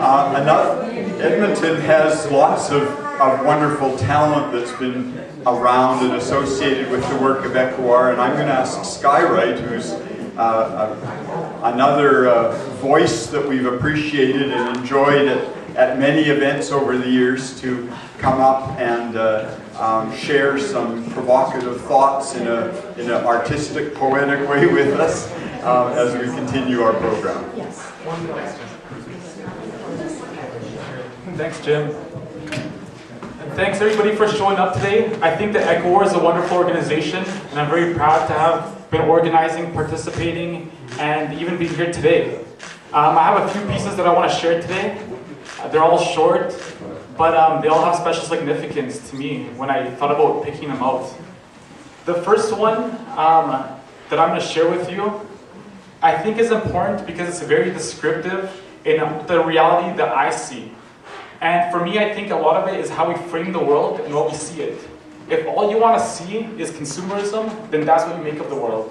Edmonton has lots of wonderful talent that's been around and associated with the work of ECAWAR, and I'm going to ask Skye Rite, who's another voice that we've appreciated and enjoyed at many events over the years, to come up and share some provocative thoughts in an artistic, poetic way with us as we continue our program. Yes. Thanks, Jim. And thanks everybody for showing up today. I think that ECAWAR is a wonderful organization, and I'm very proud to have been organizing, participating, and even being here today. I have a few pieces that I want to share today. They're all short, but they all have special significance to me when I thought about picking them out. The first one that I'm going to share with you, I think is important because it's very descriptive in the reality that I see. And for me, I think a lot of it is how we frame the world and what we see it. If all you want to see is consumerism, then that's what you make of the world.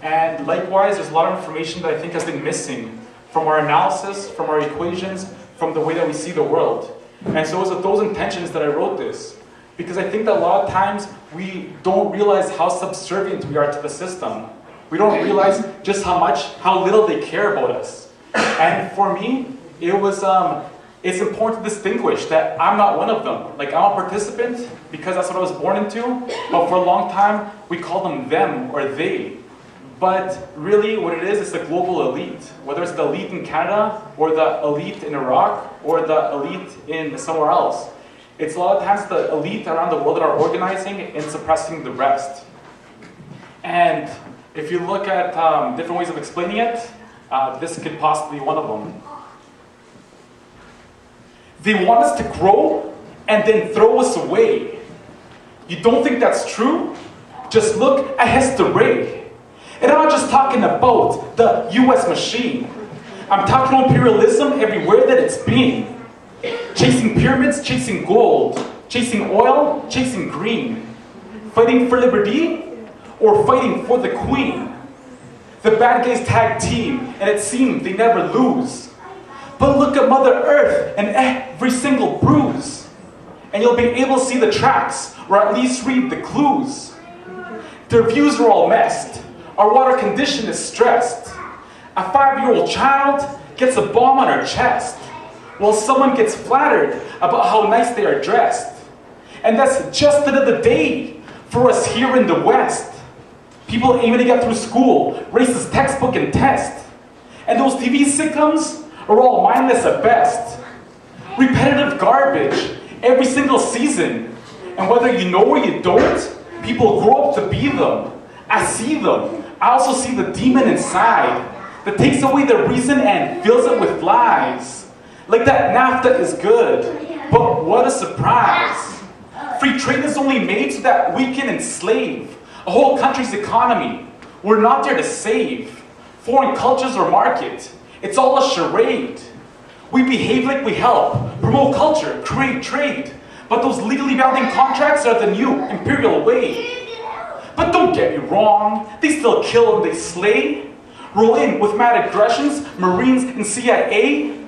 And likewise, there's a lot of information that I think has been missing from our analysis, from our equations, from the way that we see the world. And so it was with those intentions that I wrote this. Because I think that a lot of times we don't realize how subservient we are to the system. We don't realize just how little they care about us. And for me, it's important to distinguish that I'm not one of them. Like, I'm a participant because that's what I was born into, but for a long time, we call them or they. But really what it is the global elite. Whether it's the elite in Canada, or the elite in Iraq, or the elite in somewhere else. It's a lot of times the elite around the world that are organizing and suppressing the rest. And if you look at different ways of explaining it, this could possibly be one of them. They want us to grow and then throw us away. You don't think that's true? Just look at history. And I'm not just talking about the US machine. I'm talking about imperialism everywhere that it's been. Chasing pyramids, chasing gold, chasing oil, chasing green. Fighting for liberty or fighting for the queen. The bad guys tag team, and it seems they never lose. But look at Mother Earth and every single bruise. And you'll be able to see the tracks, or at least read the clues. Their views are all messed. Our water condition is stressed. A 5-year-old child gets a bomb on her chest, while someone gets flattered about how nice they are dressed. And that's just another day for us here in the West. People aiming to get through school, racist textbook and test. And those TV sitcoms are all mindless at best. Repetitive garbage every single season. And whether you know or you don't, people grow up to be them. I see them. I also see the demon inside that takes away their reason and fills it with lies. Like that NAFTA is good, but what a surprise. Free trade is only made so that we can enslave a whole country's economy. We're not there to save foreign cultures or market. It's all a charade. We behave like we help, promote culture, create trade. But those legally binding contracts are the new imperial way. But don't get me wrong, they still kill and they slay. Roll in with mad aggressions, Marines and CIA.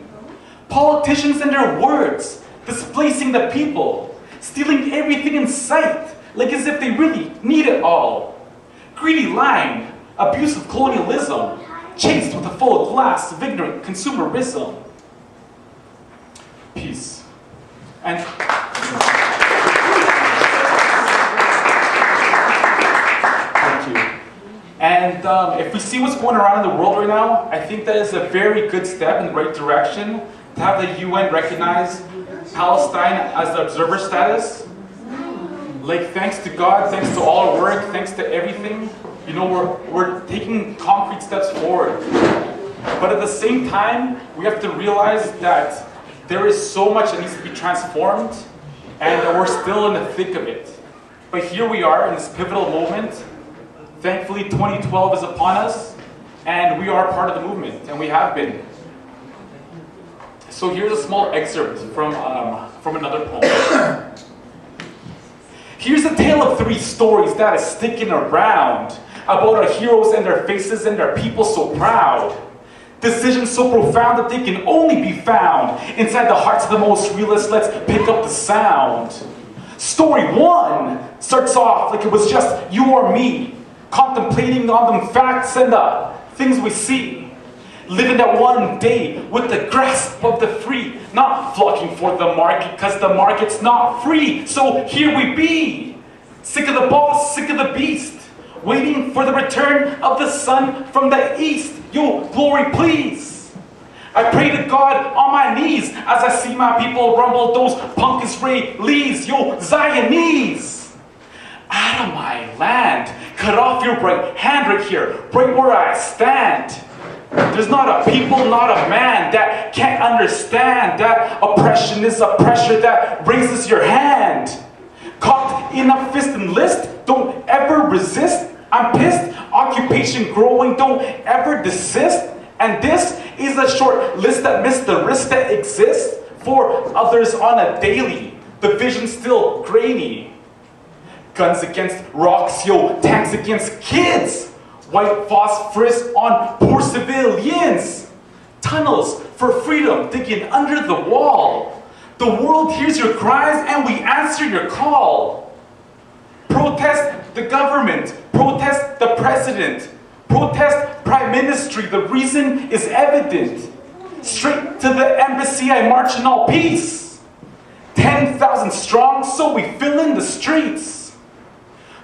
Politicians and their words, displacing the people, stealing everything in sight, like as if they really need it all. Greedy lying, abusive colonialism, chased with a full glass of ignorant consumerism. Peace. And thank you. And if we see what's going around in the world right now, I think that is a very good step in the right direction to have the UN recognize Palestine as the observer status. Like, thanks to God, thanks to all our work, thanks to everything, you know, we're taking concrete steps forward. But at the same time, we have to realize that there is so much that needs to be transformed, and that we're still in the thick of it. But here we are in this pivotal moment. Thankfully, 2012 is upon us, and we are part of the movement, and we have been. So here's a small excerpt from another poem. Here's a tale of 3 stories that is sticking around, about our heroes and their faces and our people so proud. Decisions so profound that they can only be found inside the hearts of the most realist. Let's pick up the sound. Story 1 starts off like it was just you or me, contemplating on them facts and the things we see. Living that one day with the grasp of the free, not flocking for the market because the market's not free. So here we be, sick of the boss, sick of the beast, waiting for the return of the sun from the east. Yo, glory please. I pray to God on my knees as I see my people rumble those punk Israelis. Yo, Zionese. Out of my land, cut off your right hand right here, right where I stand. There's not a people, not a man that can't understand that oppression is a pressure that raises your hand. Caught in a fist and list, don't ever resist. I'm pissed, occupation growing, don't ever desist. And this is a short list that missed the risk that exists for others on a daily. The vision's still grainy. Guns against rocks, yo, tanks against kids. White phosphorus on poor civilians. Tunnels for freedom digging under the wall. The world hears your cries and we answer your call. Protest the government. Protest the president. Protest prime ministry. The reason is evident. Straight to the embassy I march in all peace. 10,000 strong so we fill in the streets.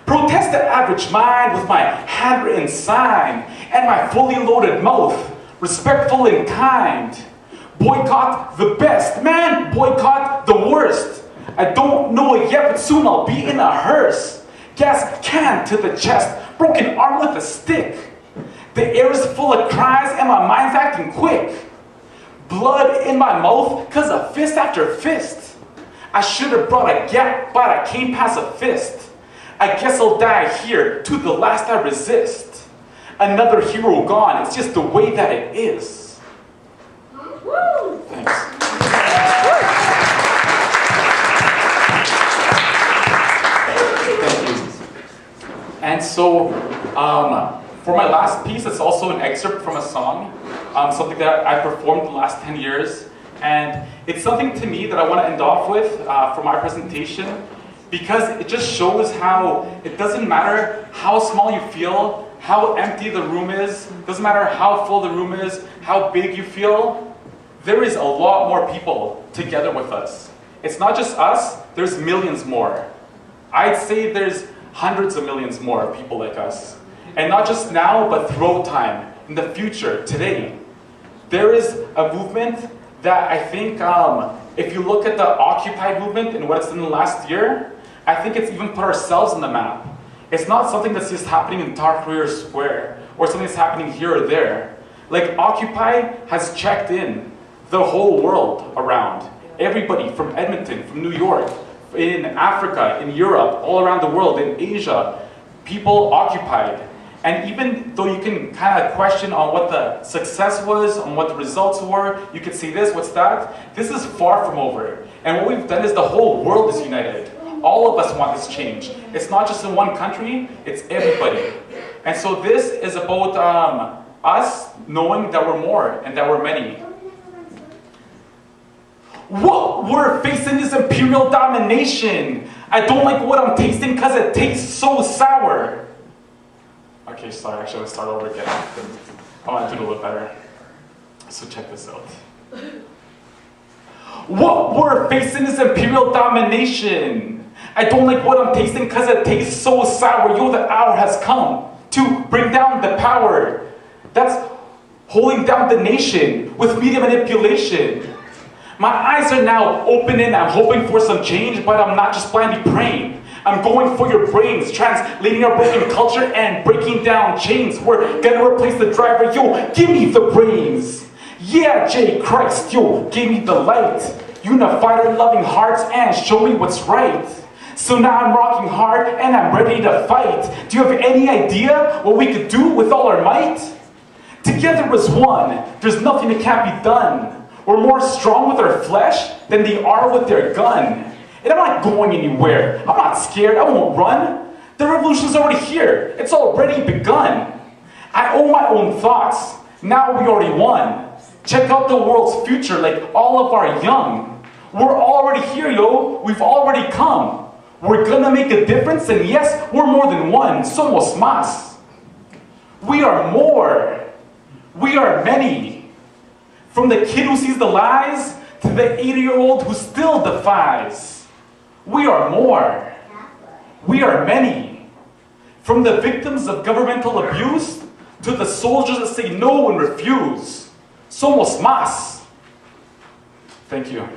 Protest the average mind with my handwritten sign and my fully loaded mouth, respectful and kind. Boycott the best, man, boycott the worst. I don't know it yet, but soon I'll be in a hearse. Gas can to the chest, broken arm with a stick. The air is full of cries and my mind's acting quick. Blood in my mouth cause of fist after fist. I should have brought a gap, but I came past a fist. I guess I'll die here, to the last I resist. Another hero gone, it's just the way that it is. Thanks. Thank you. And so, for my last piece, it's also an excerpt from a song, something that I performed the last 10 years. And it's something to me that I want to end off with for my presentation, because it just shows how it doesn't matter how small you feel, how empty the room is, doesn't matter how full the room is, how big you feel, there is a lot more people together with us. It's not just us, there's millions more. I'd say there's hundreds of millions more people like us. And not just now, but throughout time, in the future, today. There is a movement that I think, if you look at the Occupy movement and what it's done in the last year, I think it's even put ourselves on the map. It's not something that's just happening in Tahrir Square, or something that's happening here or there. Like, Occupy has checked in the whole world around. Everybody from Edmonton, from New York, in Africa, in Europe, all around the world, in Asia, people occupied. And even though you can kind of question on what the success was, on what the results were, you could say this, what's that? This is far from over. And what we've done is the whole world is united. All of us want this change. It's not just in one country, it's everybody. And so this is about us knowing that we're more and that we're many. What we're facing is imperial domination. I don't like what I'm tasting because it tastes so sour. Okay, sorry, actually, let's start over again. I want to do it a little better. So check this out. What we're facing is imperial domination. I don't like what I'm tasting because it tastes so sour. Yo, the hour has come to bring down the power that's holding down the nation with media manipulation. My eyes are now open and I'm hoping for some change, but I'm not just blindly praying. I'm going for your brains, translating our broken culture and breaking down chains. We're gonna replace the driver, yo, give me the brains. Yeah, J. Christ, yo, give me the light. Unify our loving hearts and show me what's right. So now I'm rocking hard and I'm ready to fight. Do you have any idea what we could do with all our might? Together as one, there's nothing that can't be done. We're more strong with our flesh than they are with their gun. And I'm not going anywhere. I'm not scared. I won't run. The revolution's already here. It's already begun. I own my own thoughts. Now we already won. Check out the world's future, like all of our young. We're already here, yo. We've already come. We're gonna make a difference, and yes, we're more than one. Somos más. We are more. We are many. From the kid who sees the lies to the 80-year-old who still defies. We are more. We are many. From the victims of governmental abuse to the soldiers that say no and refuse. Somos más. Thank you.